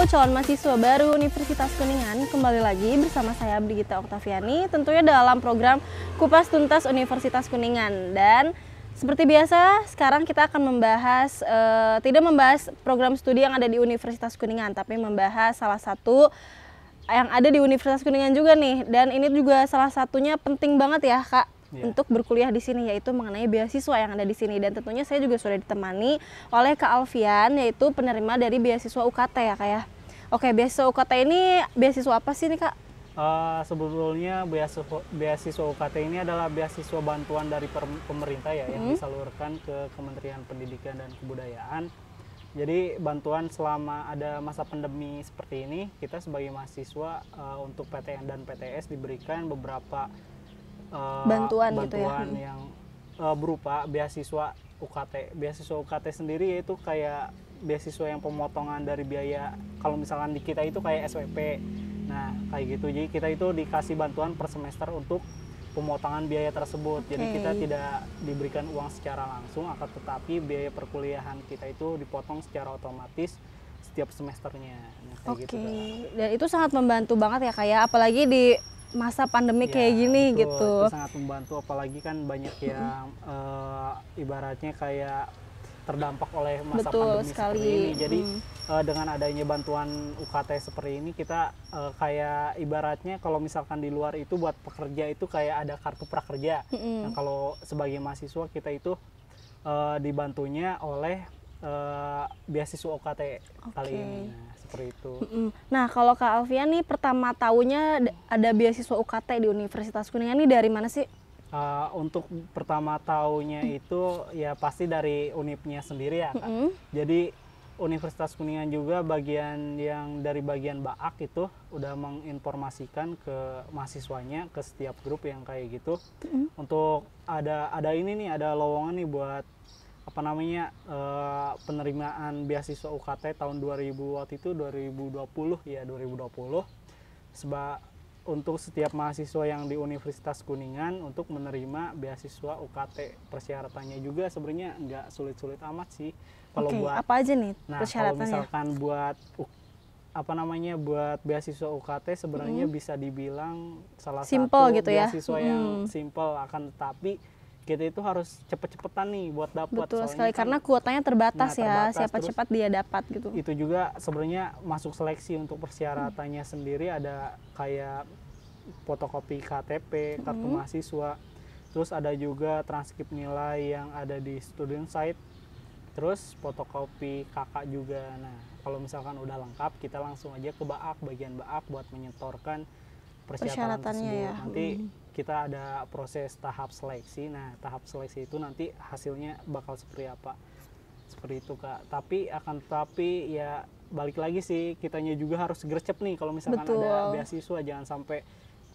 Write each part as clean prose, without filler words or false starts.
calon mahasiswa baru Universitas Kuningan, kembali lagi bersama saya Brigita Oktaviani, tentunya dalam program Kupas Tuntas Universitas Kuningan. Dan seperti biasa, sekarang kita akan membahas, tidak membahas program studi yang ada di Universitas Kuningan, tapi membahas salah satu yang ada di Universitas Kuningan juga nih. Dan ini juga salah satunya penting banget ya Kak, untuk berkuliah di sini, yaitu mengenai beasiswa yang ada di sini. Dan tentunya saya juga sudah ditemani oleh Kak Alfian, yaitu penerima dari beasiswa UKT ya Kak ya. Oke, beasiswa UKT ini beasiswa apa sih nih Kak? Sebetulnya beasiswa UKT ini adalah beasiswa bantuan dari pemerintah ya, yang disalurkan ke Kementerian Pendidikan dan Kebudayaan. Jadi bantuan selama ada masa pandemi seperti ini, kita sebagai mahasiswa untuk PTN dan PTS diberikan beberapa bantuan gitu ya? yang berupa beasiswa UKT. Beasiswa UKT sendiri yaitu kayak beasiswa yang pemotongan dari biaya, kalau misalkan di kita itu kayak SWP. Nah, kayak gitu. Jadi kita itu dikasih bantuan per semester untuk pemotongan biaya tersebut. Jadi kita tidak diberikan uang secara langsung, akan tetapi biaya perkuliahan kita itu dipotong secara otomatis setiap semesternya. Nah, kayak gitu. Dan itu sangat membantu banget ya kayak, apalagi di masa pandemi kayak gini betul, gitu. Itu sangat membantu, apalagi kan banyak yang ibaratnya kayak terdampak oleh masa pandemi seperti ini. Jadi dengan adanya bantuan UKT seperti ini, kita kayak ibaratnya kalau misalkan di luar itu buat pekerja itu kayak ada kartu prakerja. Nah, kalau sebagai mahasiswa kita itu dibantunya oleh beasiswa UKT kali ini. Nah, seperti itu. Nah, kalau Kak Alfian nih pertama tahunya ada beasiswa UKT di Universitas Kuningan ini dari mana sih? Untuk pertama tahunya itu ya pasti dari Unipnya sendiri ya Kak. Jadi Universitas Kuningan juga bagian yang dari bagian BAAK itu udah menginformasikan ke mahasiswanya, ke setiap grup yang kayak gitu, untuk ada ini nih, ada lowongan nih buat apa namanya penerimaan beasiswa UKT tahun 2000 waktu itu 2020 ya, 2020 untuk setiap mahasiswa yang di Universitas Kuningan untuk menerima beasiswa UKT. Persyaratannya juga sebenarnya nggak sulit-sulit amat sih. Kalau buat apa aja nih persyaratannya? Kalau misalkan buat buat beasiswa UKT sebenarnya bisa dibilang salah simple satu gitu ya? beasiswa yang simple, akan tetapi kita itu harus cepet-cepetan nih buat dapat. Betul sekali, karena kuotanya terbatas ya, siapa cepat dia dapat gitu. Itu juga sebenarnya masuk seleksi untuk persyaratannya sendiri, ada kayak fotokopi KTP, kartu mahasiswa, terus ada juga transkrip nilai yang ada di student site, terus fotokopi kakak juga. Nah, kalau misalkan udah lengkap, kita langsung aja ke BAAK, bagian BAAK buat menyetorkan persyaratannya ya. Nanti kita ada proses tahap seleksi. Nah, tahap seleksi itu nanti hasilnya bakal seperti apa, seperti itu Kak. Tapi ya balik lagi sih, kitanya juga harus gercep nih. Kalau misalkan ada beasiswa, jangan sampai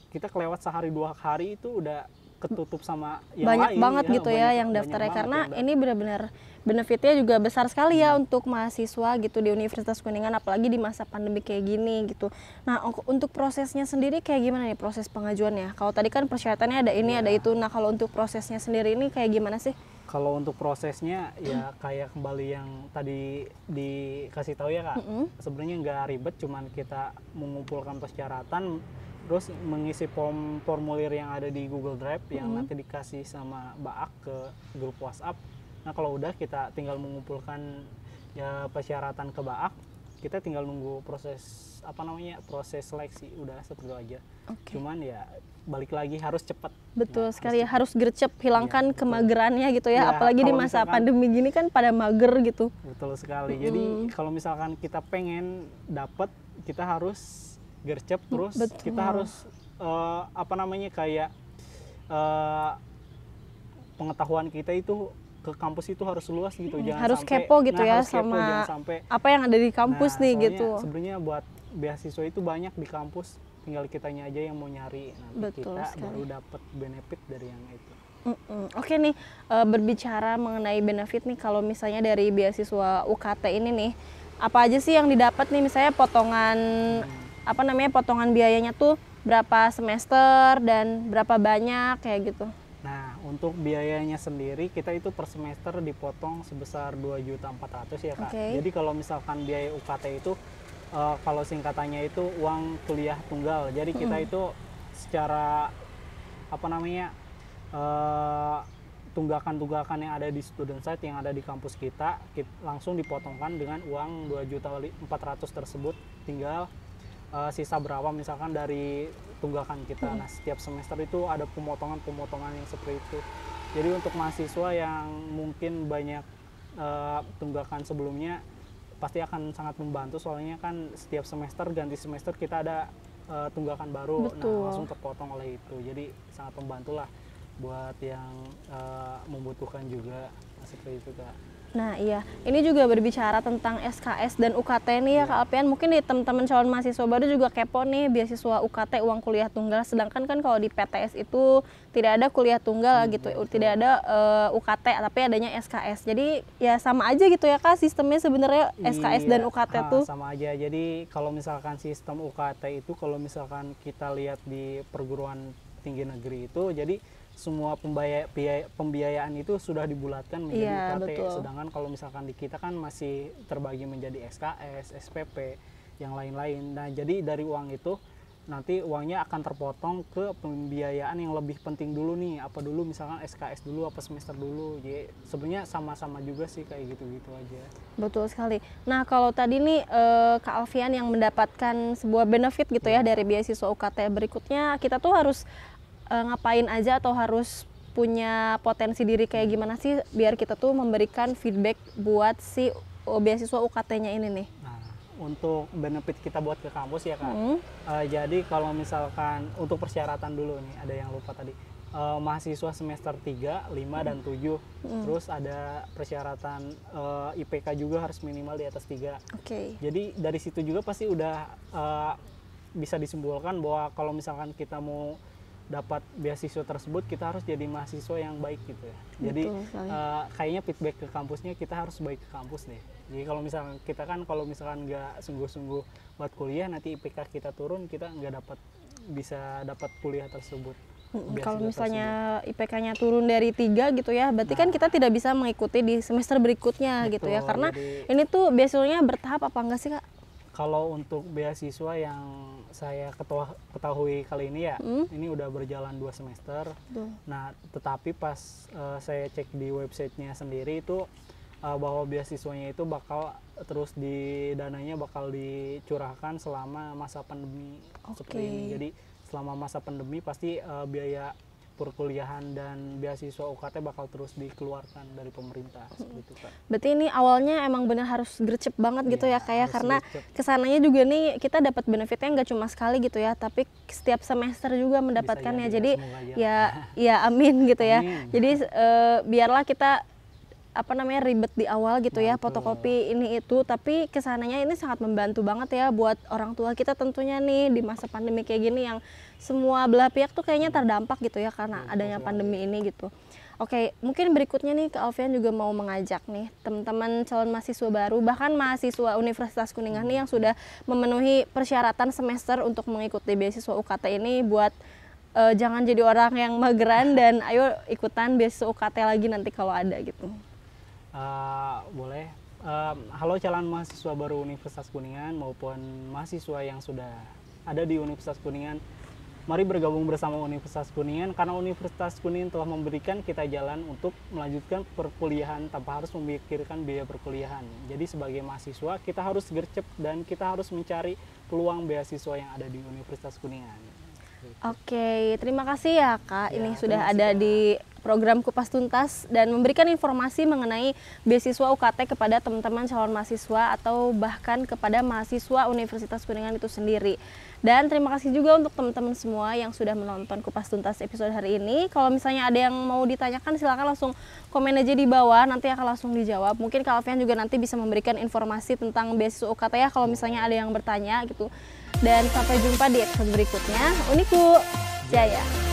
kita kelewat sehari 2 hari itu udah ketutup sama yang banyak lain, banget gitu ya yang daftarnya, karena ini benar-benar benefitnya juga besar sekali ya untuk mahasiswa gitu di Universitas Kuningan, apalagi di masa pandemi kayak gini gitu. Nah, untuk prosesnya sendiri kayak gimana nih proses pengajuannya? Kalau tadi kan persyaratannya ada ini ada itu, nah kalau untuk prosesnya sendiri ini kayak gimana sih? Kalau untuk prosesnya ya kayak kembali yang tadi dikasih tahu ya Kak, sebenarnya nggak ribet, cuman kita mengumpulkan persyaratan, terus mengisi formulir yang ada di Google Drive yang nanti dikasih sama BAAK ke grup WhatsApp. Nah, kalau udah kita tinggal mengumpulkan ya persyaratan ke BAAK, kita tinggal nunggu proses proses seleksi, udah seperti itu aja. Cuman ya balik lagi harus cepat. Betul sekali, harus gercep, hilangkan kemagerannya gitu ya, apalagi di masa pandemi gini kan pada mager gitu. Betul sekali. Jadi kalau misalkan kita pengen dapat, kita harus gercep, terus kita harus kayak pengetahuan kita itu ke kampus itu harus luas gitu, jangan harus sampai kepo gitu ya sama apa yang ada di kampus nih gitu. Sebenarnya buat beasiswa itu banyak di kampus, tinggal kitanya aja yang mau nyari, nanti kita baru dapat benefit dari yang itu. Oke nih, berbicara mengenai benefit nih, kalau misalnya dari beasiswa UKT ini nih, apa aja sih yang didapat nih, misalnya potongan potongan biayanya tuh berapa semester dan berapa banyak kayak gitu. Nah, untuk biayanya sendiri kita itu per semester dipotong sebesar 2.400.000 ya Kak. Jadi kalau misalkan biaya UKT itu kalau singkatannya itu uang kuliah tunggal. Jadi kita itu secara apa namanya, tunggakan-tunggakan yang ada di student site yang ada di kampus kita langsung dipotongkan dengan uang 2.400.000 tersebut, tinggal sisa berapa misalkan dari tunggakan kita. Nah, setiap semester itu ada pemotongan yang seperti itu. Jadi untuk mahasiswa yang mungkin banyak tunggakan sebelumnya pasti akan sangat membantu, soalnya kan setiap semester ganti semester kita ada tunggakan baru. Betul. Nah, langsung terpotong oleh itu. Jadi sangat membantu lah buat yang membutuhkan juga seperti itu, Kak. Nah iya, ini juga berbicara tentang SKS dan UKT nih ya Kak Alfian. Mungkin di teman-teman calon mahasiswa baru juga kepo nih, beasiswa UKT uang kuliah tunggal. Sedangkan kan kalau di PTS itu tidak ada kuliah tunggal gitu, tidak ada UKT, tapi adanya SKS. Jadi ya sama aja gitu ya Kak, sistemnya sebenarnya SKS dan UKT tuh. Sama aja. Jadi kalau misalkan sistem UKT itu, kalau misalkan kita lihat di perguruan tinggi negeri itu, jadi semua pembiayaan itu sudah dibulatkan menjadi UKT. Betul. Sedangkan kalau misalkan di kita kan masih terbagi menjadi SKS, SPP, yang lain-lain. Nah, jadi dari uang itu nanti uangnya akan terpotong ke pembiayaan yang lebih penting dulu nih. Apa dulu, misalkan SKS dulu, apa semester dulu. Jadi sebenarnya sama-sama juga sih, kayak gitu-gitu aja. Betul sekali. Nah kalau tadi nih Kak Alfian yang mendapatkan sebuah benefit gitu ya dari beasiswa UKT, berikutnya kita tuh harus ngapain aja atau harus punya potensi diri kayak gimana sih biar kita tuh memberikan feedback buat si beasiswa UKT-nya ini nih? Nah, untuk benefit kita buat ke kampus ya Kak. Jadi kalau misalkan untuk persyaratan dulu nih, ada yang lupa tadi. Mahasiswa semester 3, 5, dan 7. Terus ada persyaratan IPK juga harus minimal di atas 3. Oke. Jadi dari situ juga pasti udah bisa disimpulkan bahwa kalau misalkan kita mau dapat beasiswa tersebut, kita harus jadi mahasiswa yang baik gitu ya. Jadi kayaknya feedback ke kampusnya kita harus baik ke kampus deh. Jadi kalau misalkan kita kan kalau misalkan nggak sungguh-sungguh buat kuliah, nanti IPK kita turun, kita nggak bisa dapat kuliah tersebut. Kalau misalnya IPK-nya turun dari 3 gitu ya, berarti kan kita tidak bisa mengikuti di semester berikutnya. Betul, gitu ya. Karena jadi, ini tuh beasiswanya bertahap apa enggak sih Kak? Kalau untuk beasiswa yang saya ketahui kali ini ya, ini udah berjalan 2 semester. Nah, tetapi pas saya cek di websitenya sendiri itu bahwa beasiswanya itu bakal terus dananya bakal dicurahkan selama masa pandemi seperti ini. Jadi selama masa pandemi pasti biaya perkuliahan dan beasiswa UKT bakal terus dikeluarkan dari pemerintah seperti itu, Kak. Berarti ini awalnya emang benar harus gercep banget gitu ya kayak, karena kesananya juga nih kita dapat benefitnya nggak cuma sekali gitu ya, tapi setiap semester juga mendapatkannya. Jadi ya amin gitu ya. Amin. Jadi biarlah kita ribet di awal gitu ya, fotokopi ini itu, tapi kesananya ini sangat membantu banget ya buat orang tua kita tentunya nih di masa pandemi kayak gini yang semua belah pihak tuh kayaknya terdampak gitu ya karena adanya pandemi ini gitu. Oke, mungkin berikutnya nih Kak Alfian juga mau mengajak nih teman-teman calon mahasiswa baru, bahkan mahasiswa Universitas Kuningan nih yang sudah memenuhi persyaratan semester untuk mengikuti beasiswa UKT ini buat jangan jadi orang yang mageran dan ayo ikutan beasiswa UKT lagi nanti kalau ada gitu. Boleh. Halo calon mahasiswa baru Universitas Kuningan maupun mahasiswa yang sudah ada di Universitas Kuningan, mari bergabung bersama Universitas Kuningan karena Universitas Kuningan telah memberikan kita jalan untuk melanjutkan perkuliahan tanpa harus memikirkan biaya perkuliahan. Jadi sebagai mahasiswa kita harus gercep dan kita harus mencari peluang beasiswa yang ada di Universitas Kuningan. Oke, terima kasih ya Kak. Ini sudah ada di program Kupas Tuntas dan memberikan informasi mengenai beasiswa UKT kepada teman-teman calon mahasiswa atau bahkan kepada mahasiswa Universitas Kuningan itu sendiri. Dan terima kasih juga untuk teman-teman semua yang sudah menonton Kupas Tuntas episode hari ini. Kalau misalnya ada yang mau ditanyakan silakan langsung komen aja di bawah, nanti akan langsung dijawab. Mungkin Kak Alfian juga nanti bisa memberikan informasi tentang beasiswa UKT ya kalau misalnya ada yang bertanya gitu. Dan sampai jumpa di episode berikutnya. Uniku Jaya.